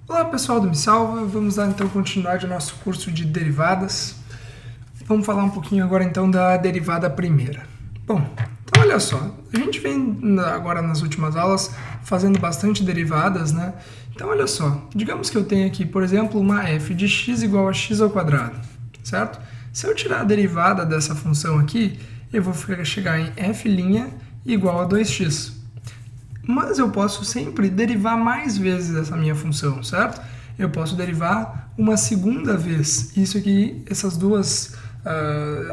Olá pessoal do Me Salva, vamos dar então continuidade ao nosso curso de derivadas. Vamos falar um pouquinho agora então da derivada primeira. Bom, então olha só, a gente vem agora nas últimas aulas fazendo bastante derivadas, né? Então olha só, digamos que eu tenho aqui, por exemplo, uma f de x igual a x ao quadrado, certo? Se eu tirar a derivada dessa função aqui, eu vou chegar em f' igual a 2x. Mas eu posso sempre derivar mais vezes essa minha função, certo? Eu posso derivar uma segunda vez. Isso aqui, essas duas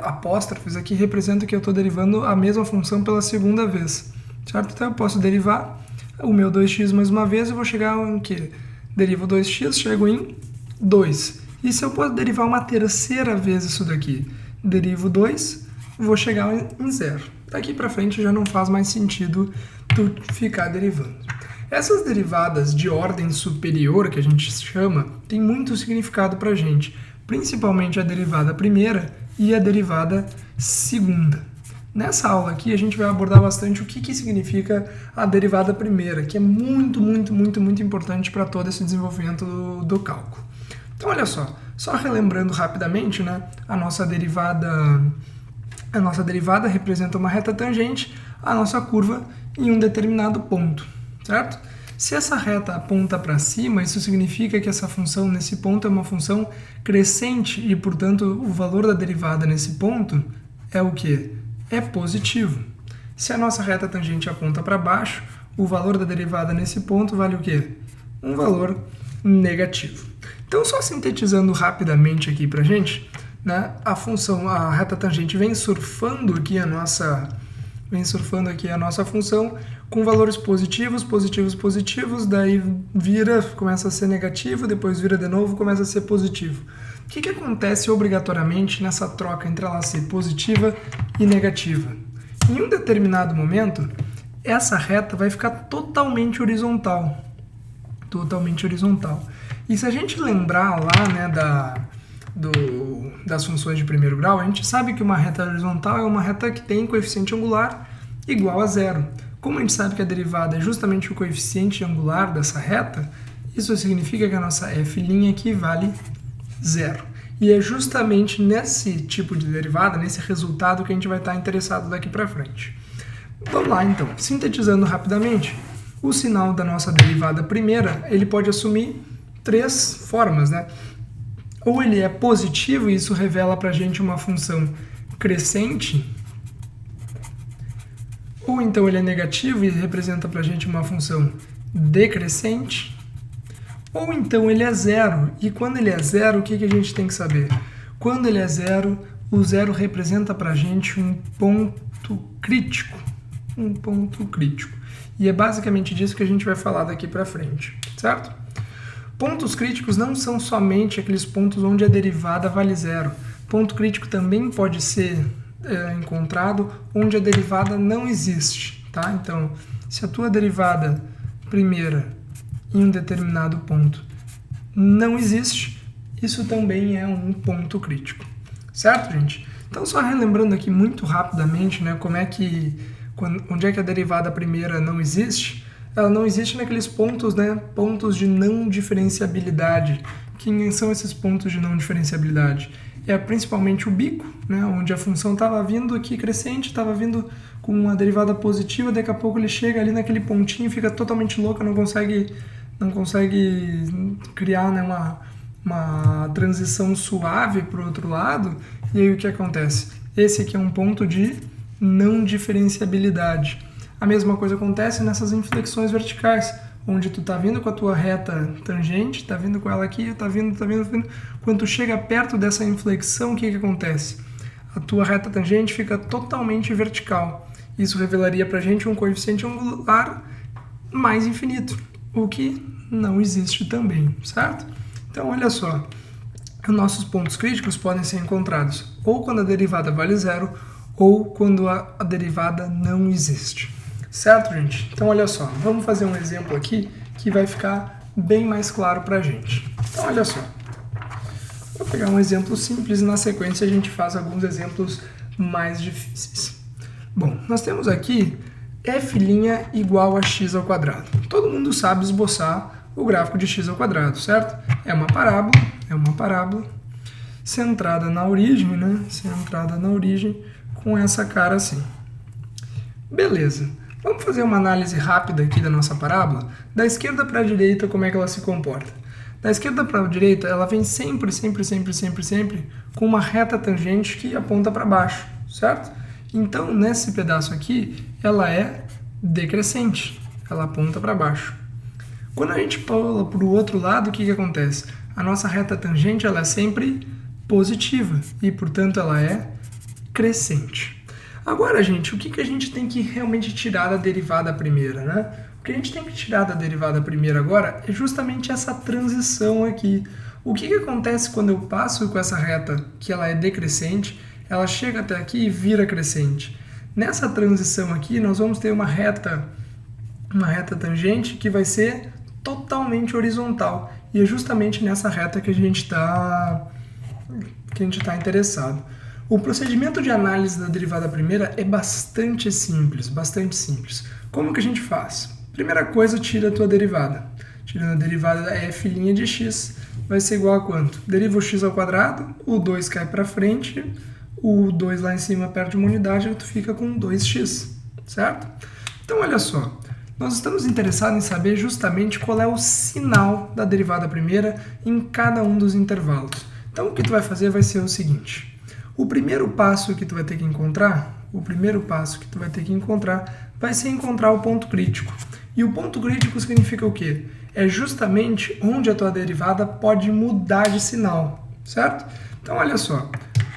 apóstrofes aqui representam que eu estou derivando a mesma função pela segunda vez, certo? Então eu posso derivar o meu 2x mais uma vez, eu vou chegar em quê? Derivo 2x, chego em 2. E se eu posso derivar uma terceira vez isso daqui? Derivo 2, vou chegar em 0. Daqui para frente já não faz mais sentido tu ficar derivando. Essas derivadas de ordem superior, que a gente chama, tem muito significado para a gente, principalmente a derivada primeira e a derivada segunda. Nessa aula aqui a gente vai abordar bastante o que significa a derivada primeira, que é muito importante para todo esse desenvolvimento do cálculo. Então olha só relembrando rapidamente, né, a nossa derivada representa uma reta tangente à nossa curva em um determinado ponto, certo? Se essa reta aponta para cima, isso significa que essa função nesse ponto é uma função crescente e, portanto, o valor da derivada nesse ponto é o quê? É positivo. Se a nossa reta tangente aponta para baixo, o valor da derivada nesse ponto vale o quê? Um valor negativo. Então, só sintetizando rapidamente aqui para a gente, né, a reta tangente vem surfando aqui a nossa função com valores positivos, daí começa a ser negativo, depois vira de novo, começa a ser positivo. O que acontece obrigatoriamente nessa troca entre ela ser positiva e negativa? Em um determinado momento, essa reta vai ficar totalmente horizontal. E se a gente lembrar lá, né, das funções de primeiro grau, a gente sabe que uma reta horizontal é uma reta que tem coeficiente angular igual a zero. Como a gente sabe que a derivada é justamente o coeficiente angular dessa reta, isso significa que a nossa f' aqui vale zero. E é justamente nesse tipo de derivada, nesse resultado, que a gente vai estar interessado daqui para frente. Vamos lá então, sintetizando rapidamente, o sinal da nossa derivada primeira, ele pode assumir três formas, né? Ou ele é positivo, e isso revela para a gente uma função crescente, ou então ele é negativo e representa para a gente uma função decrescente, ou então ele é zero. E quando ele é zero, o que a gente tem que saber? Quando ele é zero, o zero representa para a gente um ponto crítico. E é basicamente disso que a gente vai falar daqui para frente, certo? Pontos críticos não são somente aqueles pontos onde a derivada vale zero. Ponto crítico também pode ser encontrado onde a derivada não existe, tá? Então, se a tua derivada primeira em um determinado ponto não existe, isso também é um ponto crítico, certo, gente? Então, só relembrando aqui muito rapidamente, né, onde é que a derivada primeira não existe. Ela não existe naqueles pontos, né, pontos de não diferenciabilidade. Quem são esses pontos de não diferenciabilidade? É principalmente o bico, né, onde a função estava vindo aqui crescente, estava vindo com uma derivada positiva, daqui a pouco ele chega ali naquele pontinho, fica totalmente louco, não consegue criar, né, uma transição suave para o outro lado, e aí o que acontece? Esse aqui é um ponto de não diferenciabilidade. A mesma coisa acontece nessas inflexões verticais, onde tu tá vindo com a tua reta tangente, tá vindo com ela aqui, tá vindo. Quando tu chega perto dessa inflexão, o que acontece? A tua reta tangente fica totalmente vertical. Isso revelaria pra gente um coeficiente angular mais infinito, o que não existe também, certo? Então, olha só, os nossos pontos críticos podem ser encontrados ou quando a derivada vale zero, ou quando a derivada não existe. Certo, gente? Então, olha só, vamos fazer um exemplo aqui que vai ficar bem mais claro para a gente. Então, olha só, vou pegar um exemplo simples e na sequência a gente faz alguns exemplos mais difíceis. Bom, nós temos aqui f' igual a x ao quadrado. Todo mundo sabe esboçar o gráfico de x ao quadrado, certo? É uma parábola centrada na origem, né? Centrada na origem com essa cara assim. Beleza. Vamos fazer uma análise rápida aqui da nossa parábola? Da esquerda para a direita, como é que ela se comporta? Da esquerda para a direita, ela vem sempre com uma reta tangente que aponta para baixo, certo? Então, nesse pedaço aqui, ela é decrescente, ela aponta para baixo. Quando a gente pula para o outro lado, o que acontece? A nossa reta tangente ela é sempre positiva e, portanto, ela é crescente. Agora, gente, o que a gente tem que realmente tirar da derivada primeira, né? O que a gente tem que tirar da derivada primeira agora é justamente essa transição aqui. O que acontece quando eu passo com essa reta que ela é decrescente, ela chega até aqui e vira crescente? Nessa transição aqui, nós vamos ter uma reta tangente que vai ser totalmente horizontal. E é justamente nessa reta que a gente está interessado. O procedimento de análise da derivada primeira é bastante simples. Como que a gente faz? Primeira coisa, tira a tua derivada. Tirando a derivada da f' de x, vai ser igual a quanto? Deriva o x ao quadrado, o 2 cai para frente, o 2 lá em cima perde uma unidade e tu fica com 2x, certo? Então, olha só, nós estamos interessados em saber justamente qual é o sinal da derivada primeira em cada um dos intervalos. Então, o que tu vai fazer vai ser o seguinte. O primeiro passo que tu vai ter que encontrar vai ser encontrar o ponto crítico. E o ponto crítico significa o quê? É justamente onde a tua derivada pode mudar de sinal, certo? Então, olha só,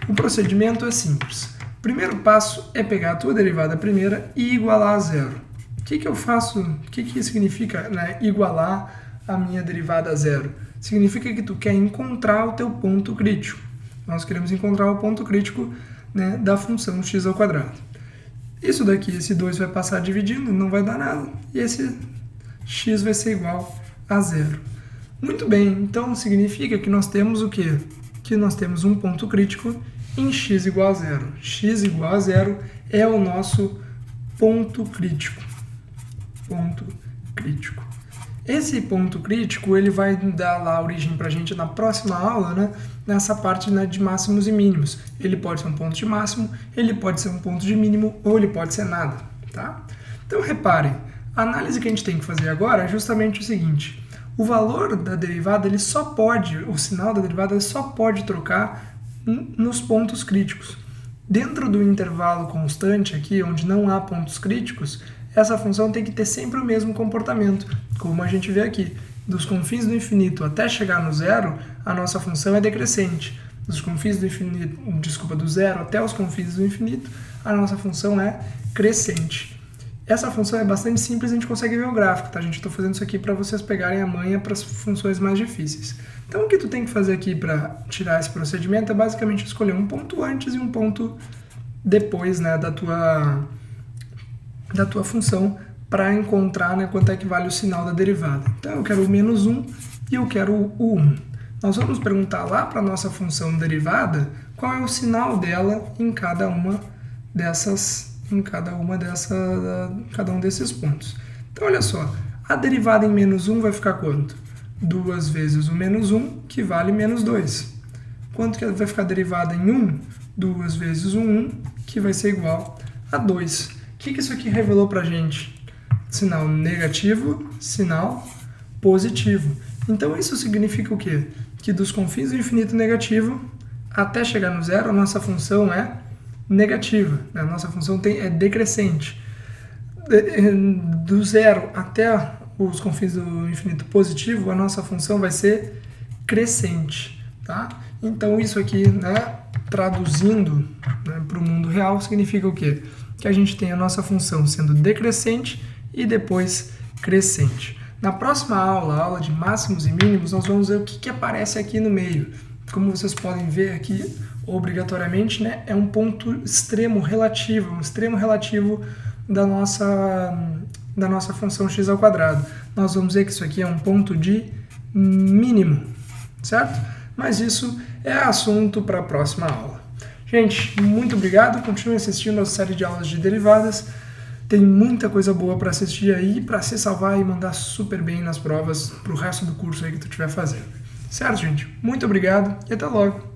o procedimento é simples. O primeiro passo é pegar a tua derivada primeira e igualar a zero. O que eu faço? O que significa, né, igualar a minha derivada a zero? Significa que tu quer encontrar o teu ponto crítico. Nós queremos encontrar o ponto crítico, né, da função x ao quadrado. Isso daqui, esse 2 vai passar dividindo, não vai dar nada. E esse x vai ser igual a zero. Muito bem, então significa que nós temos o quê? Que nós temos um ponto crítico em x igual a zero. X igual a zero é o nosso ponto crítico. Esse ponto crítico ele vai dar lá origem para a gente na próxima aula, né? Nessa parte, né, de máximos e mínimos. Ele pode ser um ponto de máximo, ele pode ser um ponto de mínimo ou ele pode ser nada. Tá? Então reparem, a análise que a gente tem que fazer agora é justamente o seguinte. O valor da derivada, o sinal da derivada ele só pode trocar nos pontos críticos. Dentro do intervalo constante aqui, onde não há pontos críticos, essa função tem que ter sempre o mesmo comportamento, como a gente vê aqui. Dos confins do infinito até chegar no zero, a nossa função é decrescente. Dos confins do infinito, do zero até os confins do infinito, a nossa função é crescente. Essa função é bastante simples, a gente consegue ver o gráfico, tá, gente? Estou fazendo isso aqui para vocês pegarem a manha para as funções mais difíceis. Então, o que tu tem que fazer aqui para tirar esse procedimento é basicamente escolher um ponto antes e um ponto depois, né, da tua função para encontrar, né, quanto é que vale o sinal da derivada. Então, eu quero o menos 1 e eu quero o 1. Nós vamos perguntar lá para a nossa função derivada qual é o sinal dela em cada um desses pontos. Então, olha só, a derivada em menos 1 vai ficar quanto? 2 vezes o menos 1, que vale menos 2. Quanto que vai ficar a derivada em 1? 2 vezes o 1, que vai ser igual a 2. O que isso aqui revelou para a gente? Sinal negativo, sinal positivo. Então, isso significa o quê? Que dos confins do infinito negativo até chegar no zero, a nossa função é negativa. A nossa função é decrescente. Do zero até os confins do infinito positivo, a nossa função vai ser crescente. Tá? Então, isso aqui, né, traduzindo, né, para o mundo real, significa o quê? Que a gente tem a nossa função sendo decrescente e depois crescente. Na próxima aula, a aula de máximos e mínimos, nós vamos ver o que aparece aqui no meio. Como vocês podem ver aqui, obrigatoriamente, né, é um ponto extremo relativo, da nossa função x ao quadrado. Nós vamos ver que isso aqui é um ponto de mínimo, certo? Mas isso é assunto para a próxima aula. Gente, muito obrigado, continue assistindo a série de aulas de derivadas. Tem muita coisa boa para assistir aí, para se salvar e mandar super bem nas provas pro resto do curso aí que tu estiver fazendo. Certo, gente? Muito obrigado e até logo!